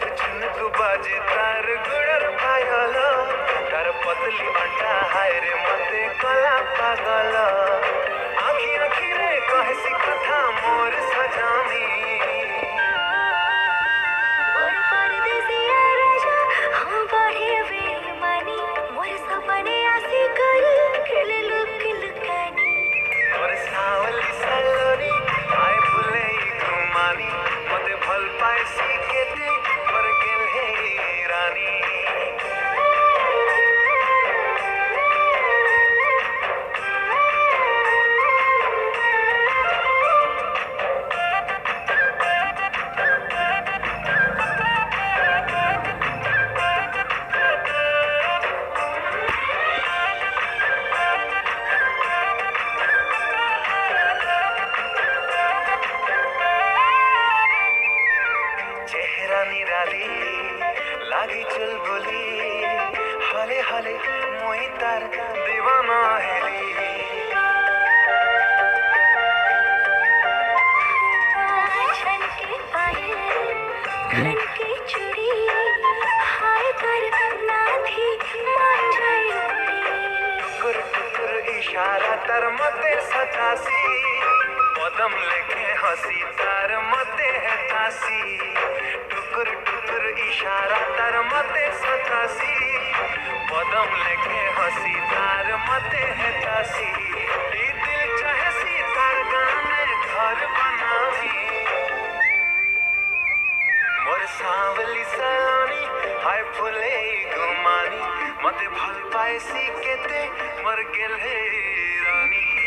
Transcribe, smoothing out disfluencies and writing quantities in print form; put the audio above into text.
झुनुक बाजे तार गुड़र पायल तार पतली अंटा हाय रे मते कला पागल आखी आखी रे कहसी कथा मोर सजानी लागी चल बोली हले हले मोई तार दीवाना हेली टुकुर टुकुर इशारा तार मते सतासी पदम लेके हंसी तार मते है तासी टुकुर टुकुर इशारा तार मते सतासी पदम लेके हंसी तार मते है तासी दिल चाहे सी तार गाने घर बनावी मोर सांवली सलोनी हाय फुले गुमानी मते भल पाए सी केते मर गेल हे रानी।